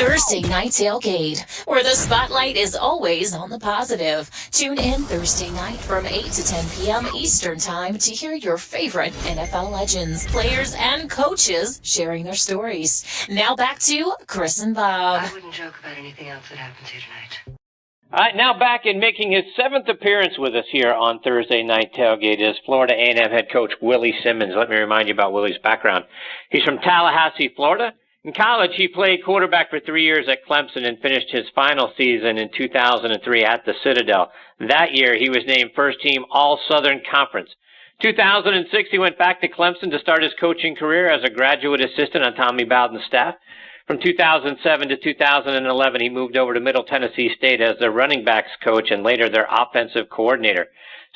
Thursday Night Tailgate, where the spotlight is always on the positive. Tune in Thursday night from 8 to 10 p.m. Eastern Time to hear your favorite NFL legends, players, and coaches sharing their stories. Now back to Chris and Bob. I wouldn't joke about anything else that happens here tonight. All right, now back and making his 7th appearance with us here on Thursday Night Tailgate is Florida A&M head coach Willie Simmons. Let me remind you about Willie's background. He's from Tallahassee, Florida. In college, he played quarterback for 3 years at Clemson and finished his final season in 2003 at the Citadel. That year, he was named first-team All-Southern Conference. 2006, he went back to Clemson to start his coaching career as a graduate assistant on Tommy Bowden's staff. From 2007 to 2011, he moved over to Middle Tennessee State as their running backs coach and later their offensive coordinator.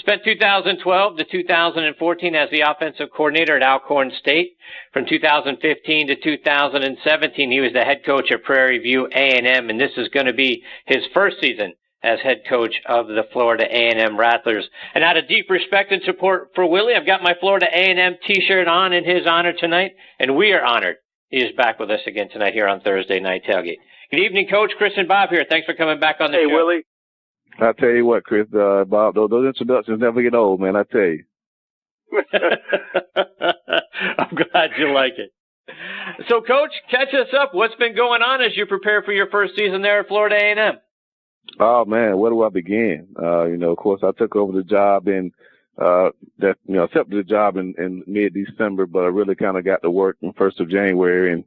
Spent 2012 to 2014 as the offensive coordinator at Alcorn State. From 2015 to 2017, he was the head coach at Prairie View A&M, and this is going to be his first season as head coach of the Florida A&M Rattlers. And out of deep respect and support for Willie, I've got my Florida A&M t-shirt on in his honor tonight, and we are honored he is back with us again tonight here on Thursday Night Tailgate. Good evening, Coach. Chris and Bob here. Thanks for coming back on the show. Hey, Willie. I tell you what, Chris, Bob, those introductions never get old, man. I tell you. I'm glad you like it. So, Coach, catch us up. What's been going on as you prepare for your first season there at Florida A&M? Oh man, where do I begin? Of course, I took over the job accepted the job in mid-December, but I really kind of got to work on 1st of January and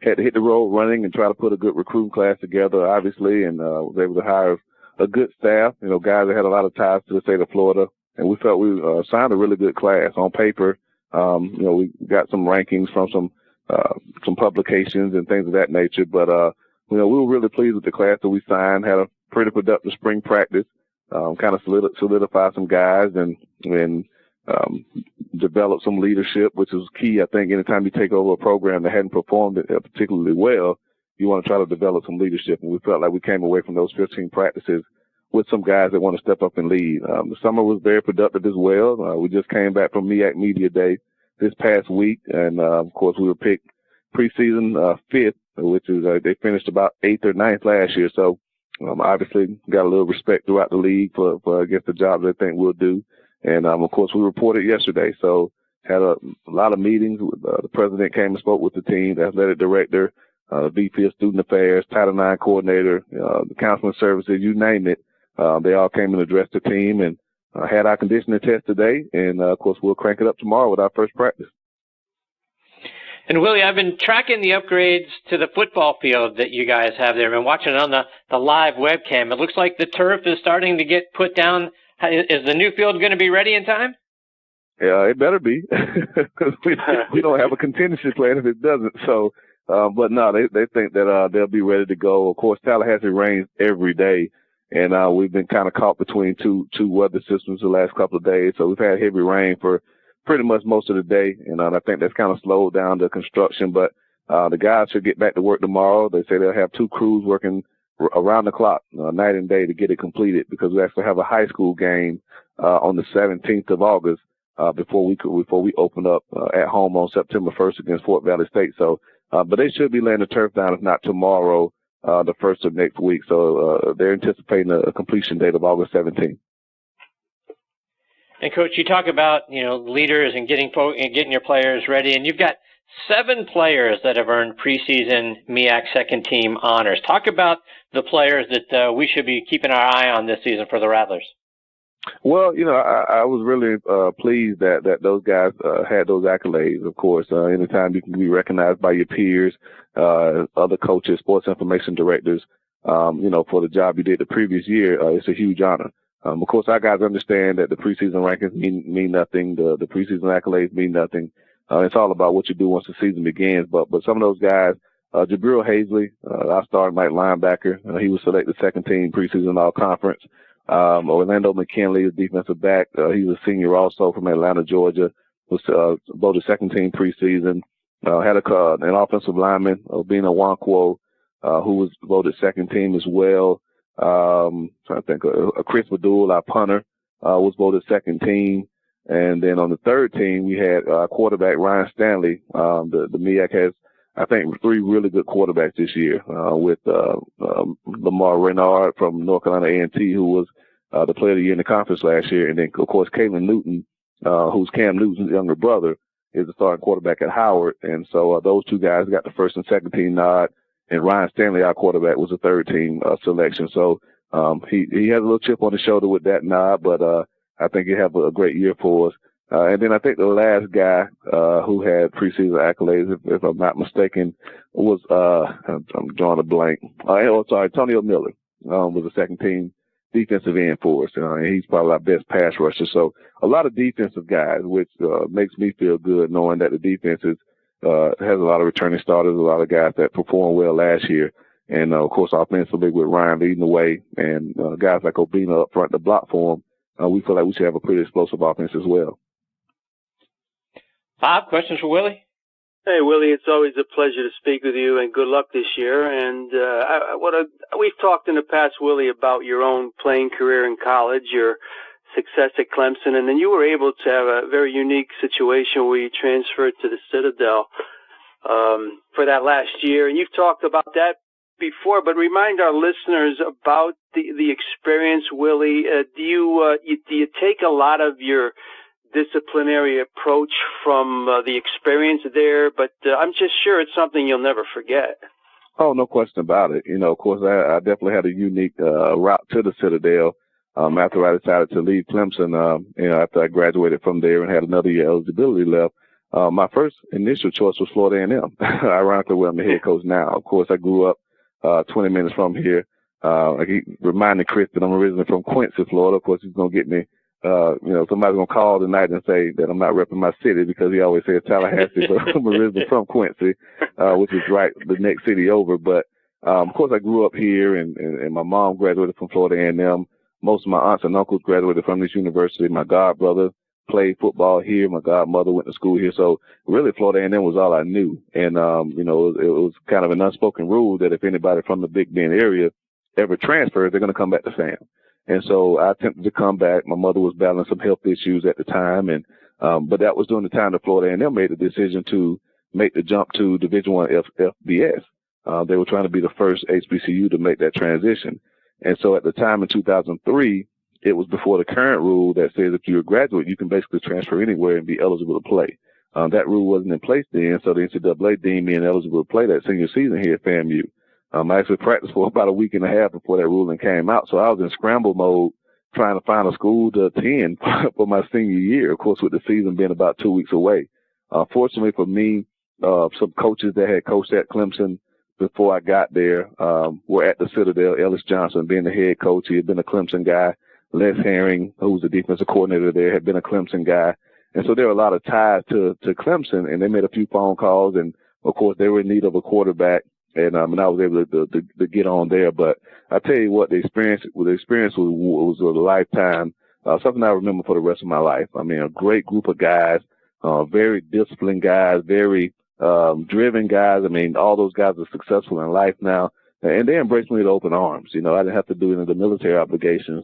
had to hit the road running and try to put a good recruiting class together, obviously, and was able to hire a good staff, guys that had a lot of ties to the state of Florida, and we felt we signed a really good class on paper. We got some rankings from some publications and things of that nature, but we were really pleased with the class that we signed. Had a pretty productive spring practice, kind of solidified some guys and develop some leadership, which is key. I think anytime you take over a program that hadn't performed particularly well, you want to try to develop some leadership. And we felt like we came away from those 15 practices with some guys that want to step up and lead. The summer was very productive as well. We just came back from MEAC Media Day this past week. And, of course, we were picked pre-season 5th, which is they finished about 8th or 9th last year. So, obviously got a little respect throughout the league for I guess, the job they think we'll do. And, of course, we reported yesterday. So had a lot of meetings. The president came and spoke with the team, the athletic director, VP of Student Affairs, Title IX coordinator, the counseling services, you name it. They all came and addressed the team and had our conditioning test today. And, of course, we'll crank it up tomorrow with our first practice. And, Willie, I've been tracking the upgrades to the football field that you guys have there. I've been watching it on the live webcam. It looks like the turf is starting to get put down. Is the new field going to be ready in time? Yeah, it better be, because we don't have a contingency plan if it doesn't. So, but no, they think that they'll be ready to go. Of course, Tallahassee rains every day, and we've been kind of caught between two weather systems the last couple of days. So we've had heavy rain for pretty much most of the day, and I think that's kind of slowed down the construction. But the guys should get back to work tomorrow. They say they'll have 2 crews working around the clock, night and day, to get it completed, because we actually have a high school game on the 17th of August before we open up at home on September 1st against Fort Valley State. So, but they should be laying the turf down, if not tomorrow, the 1st of next week. So they're anticipating a completion date of August 17th. And, Coach, you talk about, leaders and getting your players ready, and you've got 7 players that have earned preseason MEAC second team honors. Talk about the players that we should be keeping our eye on this season for the Rattlers. Well, I was really pleased that those guys had those accolades. Of course, anytime you can be recognized by your peers, other coaches, sports information directors, for the job you did the previous year, it's a huge honor. Of course, our guys understand that the preseason rankings mean nothing. The preseason accolades mean nothing. It's all about what you do once the season begins. But some of those guys, Jabril Hazley, our starting right linebacker, he was selected second team preseason all-conference. Orlando McKinley, the defensive back, he was a senior also from Atlanta, Georgia, was voted second team preseason. Had an offensive lineman, Obina Nwankwo, who was voted second team as well. Trying to think, Chris Badul, our punter, was voted second team. And then on the third team, we had quarterback Ryan Stanley. The MEAC has I think, 3 really good quarterbacks this year with Lamar Renard from North Carolina A&T, who was the player of the year in the conference last year. And then, of course, Kalen Newton, who's Cam Newton's younger brother, is the starting quarterback at Howard. And so those 2 guys got the first and second team nod. And Ryan Stanley, our quarterback, was a third team selection. So he has a little chip on his shoulder with that nod, but I think he'll have a great year for us. And then I think the last guy who had preseason accolades, if I'm not mistaken, was I'm drawing a blank. Antonio Miller was the second team defensive end for us. And he's probably our best pass rusher. So a lot of defensive guys, which makes me feel good knowing that the defense has a lot of returning starters, a lot of guys that performed well last year. And, of course, offensively with Ryan leading the way and guys like Obina up front to block for him, we feel like we should have a pretty explosive offense as well. Bob, questions for Willie? Hey, Willie, it's always a pleasure to speak with you, and good luck this year. And we've talked in the past, Willie, about your own playing career in college, your success at Clemson, and then you were able to have a very unique situation where you transferred to the Citadel for that last year. And you've talked about that before, but remind our listeners about the experience, Willie. Do you take a lot of your disciplinary approach from the experience there, but I'm just sure it's something you'll never forget? Oh, no question about it. Of course, I definitely had a unique route to the Citadel after I decided to leave Clemson, after I graduated from there and had another year eligibility left. My first initial choice was Florida A&amp, ironically where I'm the head coach now. Of course, I grew up 20 minutes from here. I keep reminding Chris that I'm originally from Quincy, Florida. Of course, he's going to get me somebody's going to call tonight and say that I'm not repping my city because he always says Tallahassee, but I'm originally from Quincy, which is right the next city over. But, of course, I grew up here, and my mom graduated from Florida A&M. Most of my aunts and uncles graduated from this university. My godbrother played football here. My godmother went to school here. So, really, Florida A&M was all I knew. And, it was kind of an unspoken rule that if anybody from the Big Bend area ever transfers, they're going to come back to Sam. And so I attempted to come back. My mother was battling some health issues at the time, and but that was during the time that Florida A&M made the decision to make the jump to Division I FBS. They were trying to be the first HBCU to make that transition. And so at the time in 2003, it was before the current rule that says if you're a graduate, you can basically transfer anywhere and be eligible to play. That rule wasn't in place then, so the NCAA deemed me ineligible to play that senior season here at FAMU. I actually practiced for about a week and a half before that ruling came out. So I was in scramble mode trying to find a school to attend for my senior year, of course, with the season being about 2 weeks away. Fortunately for me, some coaches that had coached at Clemson before I got there were at the Citadel. Ellis Johnson being the head coach. He had been a Clemson guy. Les Herring, who was the defensive coordinator there, had been a Clemson guy. And so there were a lot of ties to Clemson, and they made a few phone calls. And, of course, they were in need of a quarterback. And I was able to get on there. But I tell you what, the experience was a lifetime, something I remember for the rest of my life. I mean, a great group of guys, very disciplined guys, very driven guys. I mean, all those guys are successful in life now, and they embraced me with open arms. I didn't have to do any of the military obligations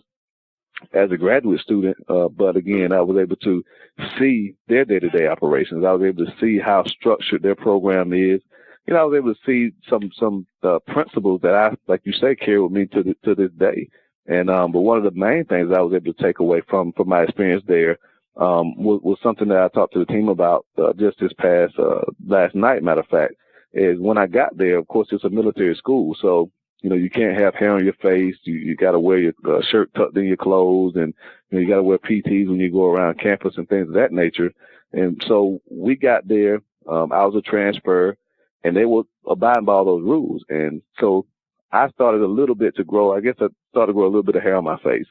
as a graduate student, but again, I was able to see their day-to-day operations. I was able to see how structured their program is. I was able to see some principles that I, like you say, carry with me to this day. And but one of the main things I was able to take away from my experience there was something that I talked to the team about just this past last night. Matter of fact, is when I got there. Of course, it's a military school, so you can't have hair on your face. You got to wear your shirt tucked in your clothes, and you got to wear PTs when you go around campus and things of that nature. And so we got there. I was a transfer. And they were abiding by all those rules. And so I started a little bit to grow. I guess I started to grow a little bit of hair on my face.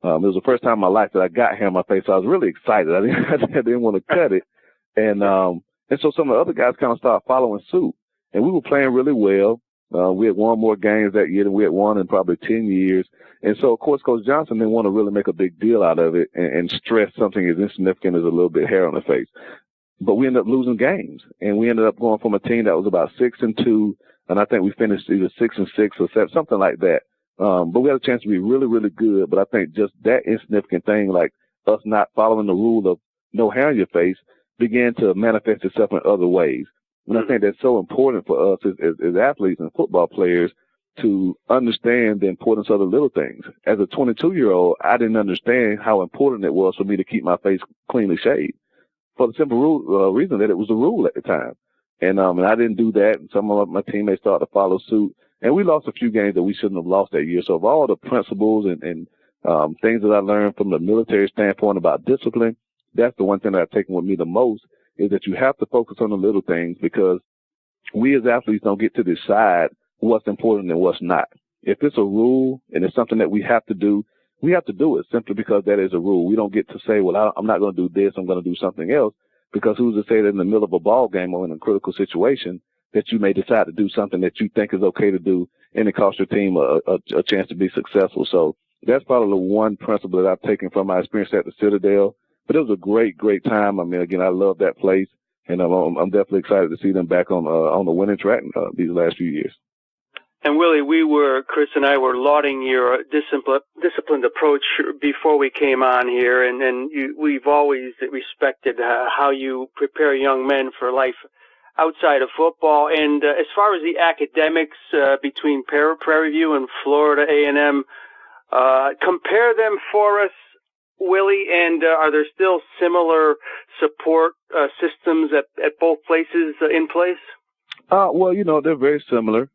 It was the first time in my life that I got hair on my face. So I was really excited. I didn't want to cut it. And so some of the other guys kind of started following suit. And we were playing really well. We had won more games that year than we had won in probably 10 years. And so, of course, Coach Johnson didn't want to really make a big deal out of it and stress something as insignificant as a little bit of hair on the face. But we ended up losing games, and we ended up going from a team that was about 6-2, and I think we finished either 6-6 or 7, something like that. But we had a chance to be really, really good. But I think just that insignificant thing, like us not following the rule of no hair on your face, began to manifest itself in other ways. And I think that's so important for us as athletes and football players to understand the importance of the little things. As a 22-year-old, I didn't understand how important it was for me to keep my face cleanly shaved for the simple reason that it was a rule at the time. And I didn't do that, and some of my teammates started to follow suit. And we lost a few games that we shouldn't have lost that year. So of all the principles and things that I learned from the military standpoint about discipline, that's the one thing that I've taken with me the most, is that you have to focus on the little things, because we as athletes don't get to decide what's important and what's not. If it's a rule and it's something that we have to do it simply because that is a rule. We don't get to say, well, I'm not going to do this, I'm going to do something else, because who's to say that in the middle of a ball game or in a critical situation that you may decide to do something that you think is okay to do and it costs your team a chance to be successful. So that's probably the one principle that I've taken from my experience at the Citadel. But it was a great, great time. I mean, again, I love that place, and I'm definitely excited to see them back on the winning track these last few years. And Willie, Chris and I were lauding your disciplined approach before we came on here, and we've always respected how you prepare young men for life outside of football. And as far as the academics between Prairie View and Florida A&M, compare them for us, Willie, and are there still similar support systems at both places in place? Well, they're very similar.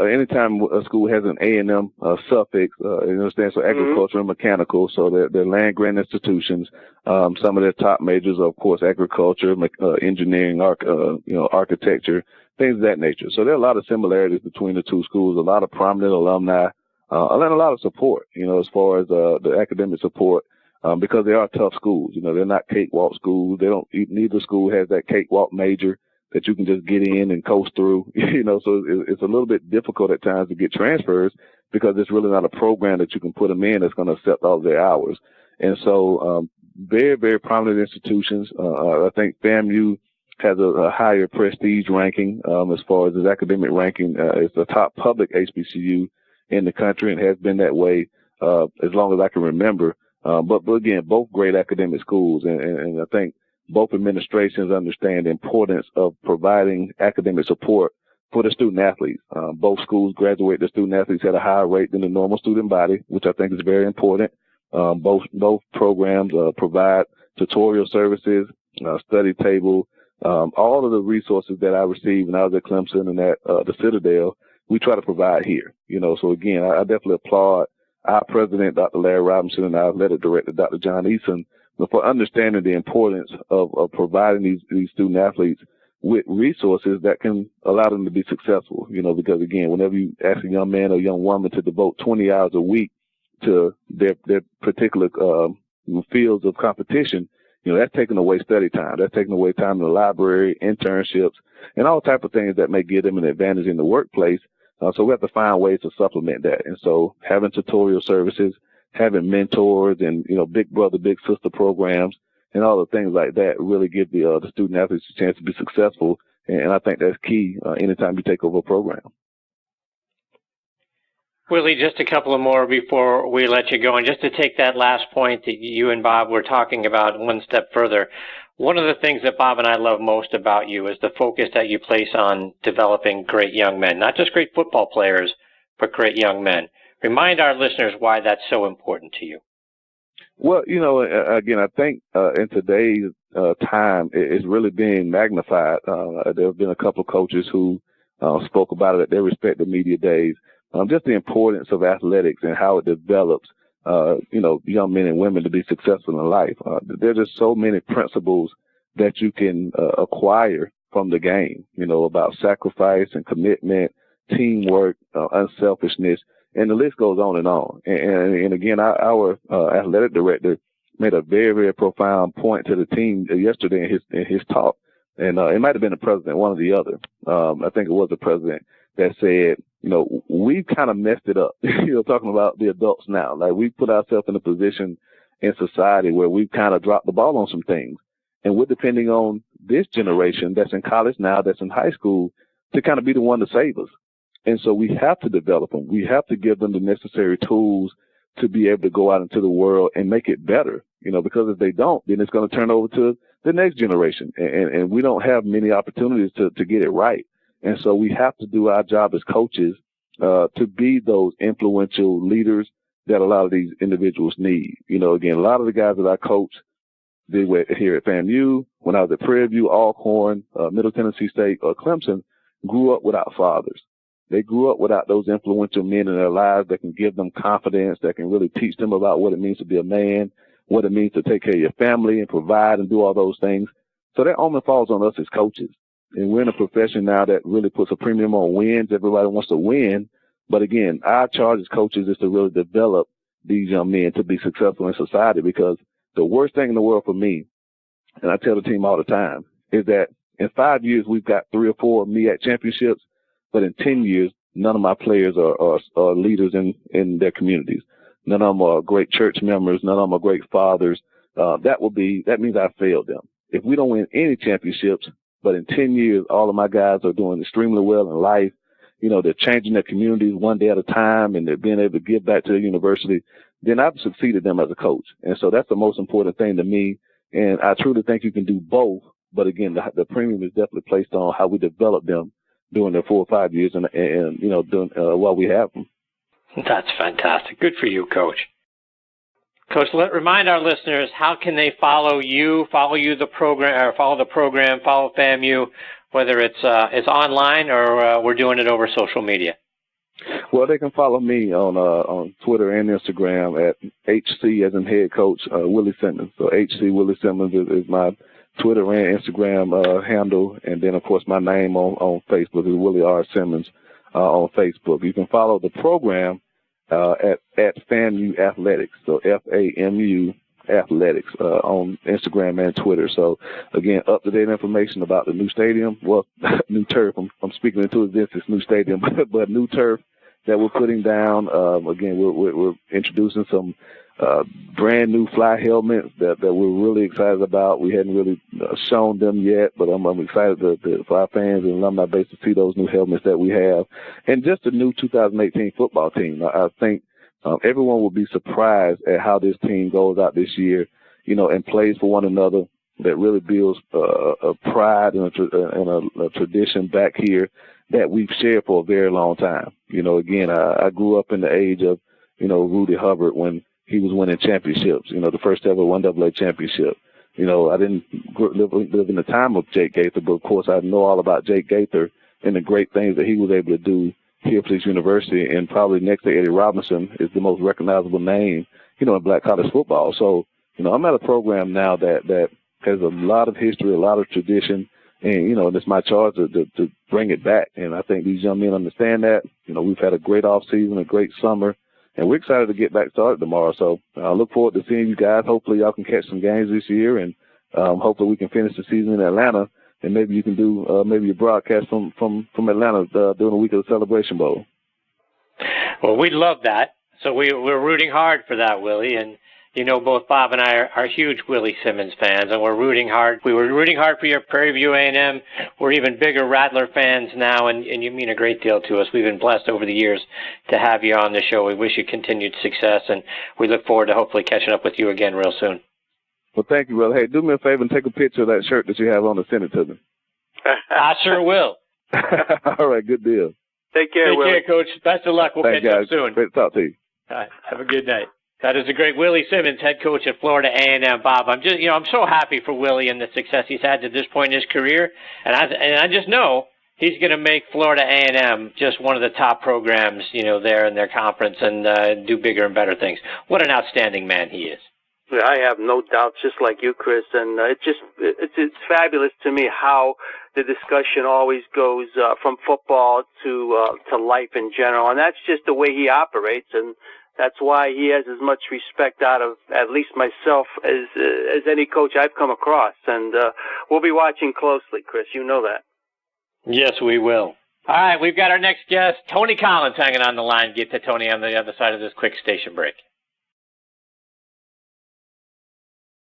Anytime a school has an A&M suffix, it stands for agriculture and mechanical, so they're land-grant institutions. Some of their top majors are, of course, agriculture, engineering, architecture, things of that nature. So there are a lot of similarities between the two schools, a lot of prominent alumni, and a lot of support, as far as the academic support. Because they are tough schools. They're not cakewalk schools. Neither school has that cakewalk major that you can just get in and coast through, so it's a little bit difficult at times to get transfers because it's really not a program that you can put them in that's going to accept all of their hours. And so, very, very prominent institutions. I think FAMU has a higher prestige ranking, as far as its academic ranking. It's the top public HBCU in the country and has been that way, as long as I can remember. But again, both great academic schools, and I think both administrations understand the importance of providing academic support for the student athletes. Both schools graduate the student athletes at a higher rate than the normal student body, which I think is very important. Both programs provide tutorial services, study table, all of the resources that I received when I was at Clemson and at the Citadel, we try to provide here. So again, I definitely applaud our president, Dr. Larry Robinson, and our athletic director, Dr. John Eason, for understanding the importance of providing these student athletes with resources that can allow them to be successful. Because again, whenever you ask a young man or young woman to devote 20 hours a week to their particular fields of competition, that's taking away study time. That's taking away time in the library, internships, and all type of things that may give them an advantage in the workplace. So we have to find ways to supplement that. And so having tutorial services, having mentors and, big brother, big sister programs and all the things like that really give the student athletes a chance to be successful. And I think that's key anytime you take over a program. Willie, just a couple of more before we let you go. And just to take that last point that you and Bob were talking about one step further, one of the things that Bob and I love most about you is the focus that you place on developing great young men, not just great football players, but great young men. Remind our listeners why that's so important to you. Well, again, I think in today's time, it's really being magnified. There have been a couple of coaches who spoke about it at their respective media days. Just the importance of athletics and how it develops, young men and women to be successful in life. There's just so many principles that you can acquire from the game, about sacrifice and commitment, teamwork, unselfishness, and the list goes on and on. And again, our athletic director made a very, very profound point to the team yesterday in his talk. And it might have been the president, one or the other. I think it was the president that said, we've kind of messed it up, talking about the adults now. Like, we've put ourselves in a position in society where we've kind of dropped the ball on some things. And we're depending on this generation that's in college now, that's in high school, to kind of be the one to save us. And so we have to develop them. We have to give them the necessary tools to be able to go out into the world and make it better, because if they don't, then it's going to turn over to the next generation. And we don't have many opportunities to get it right. And so we have to do our job as coaches to be those influential leaders that a lot of these individuals need. You know, again, a lot of the guys that I coach, they were here at FAMU, when I was at Prairie View, Alcorn, Middle Tennessee State, or Clemson, grew up without fathers. They grew up without those influential men in their lives that can give them confidence, that can really teach them about what it means to be a man, what it means to take care of your family and provide and do all those things. So that only falls on us as coaches. And we're in a profession now that really puts a premium on wins. Everybody wants to win. But again, our charge as coaches is to really develop these young men to be successful in society, because the worst thing in the world for me, and I tell the team all the time, is that in 5 years we've got 3 or 4 MEAC championships, but in 10 years, none of my players are leaders in their communities. None of them are great church members. None of them are great fathers. That means I failed them. If we don't win any championships, but in 10 years, all of my guys are doing extremely well in life, you know, they're changing their communities one day at a time, and they're being able to give back to the university, then I've succeeded them as a coach. And so that's the most important thing to me. And I truly think you can do both. But again, the premium is definitely placed on how we develop them during their 4 or 5 years and you know, while we have them. That's fantastic. Good for you, Coach. Coach, remind our listeners, how can they follow you, the program, or follow FAMU, whether it's online or we're doing it over social media? Well, they can follow me on Twitter and Instagram at HC as in Head Coach Willie Simmons. So HC Willie Simmons is my Twitter and Instagram handle, and then of course my name on Facebook is Willie R. Simmons on Facebook. You can follow the program at FAMU Athletics, so FAMU Athletics on Instagram and Twitter. So again, up-to-date information about the new stadium, well, new turf. I'm speaking into existence, new stadium, but new turf that we're putting down. Again, we're introducing some brand new fly helmets that we're really excited about. We hadn't really shown them yet, but I'm excited for our fans and alumni base to see those new helmets that we have. And just the new 2018 football team. I think everyone will be surprised at how this team goes out this year, you know, and plays for one another. That really builds a pride and a tradition back here that we've shared for a very long time. You know, again, I grew up in the age of, you know, Rudy Hubbard when he was winning championships, you know, the first ever 1AA championship. You know, I didn't live in the time of Jake Gaither, but of course I know all about Jake Gaither and the great things that he was able to do here at Police University, and probably next to Eddie Robinson is the most recognizable name, you know, in black college football. So, you know, I'm at a program now that has a lot of history, a lot of tradition, and, you know, and it's my charge to bring it back. And I think these young men understand that. You know, we've had a great off season, a great summer, and we're excited to get back started tomorrow. So I look forward to seeing you guys. Hopefully y'all can catch some games this year, and hopefully we can finish the season in Atlanta, and maybe you can do maybe a broadcast from Atlanta during the week of the Celebration Bowl. Well, we'd love that. So we're rooting hard for that, Willie. And, you know, both Bob and I are huge Willie Simmons fans, and we're rooting hard. We were rooting hard for your Prairie View A&M. We're even bigger Rattler fans now, and you mean a great deal to us. We've been blessed over the years to have you on the show. We wish you continued success, and we look forward to hopefully catching up with you again real soon. Well, thank you, brother. Hey, do me a favor and take a picture of that shirt that you have on and send it to me. I sure will. All right, good deal. Take care, Willie. Take care, Coach. Best of luck. We'll catch up soon. Great to talk to you. All right, have a good night. That is a great Willie Simmons, head coach at Florida A&M. Bob, I'm so happy for Willie and the success he's had to this point in his career, and I just know he's going to make Florida A&M just one of the top programs, you know, there in their conference, and do bigger and better things. What an outstanding man he is. Yeah, I have no doubts, just like you, Chris, and it's fabulous to me how the discussion always goes from football to life in general, and that's just the way he operates, and that's why he has as much respect out of at least myself as any coach I've come across. And we'll be watching closely, Chris. You know that. Yes, we will. All right, we've got our next guest, Tony Collins, hanging on the line. Get to Tony on the other side of this quick station break.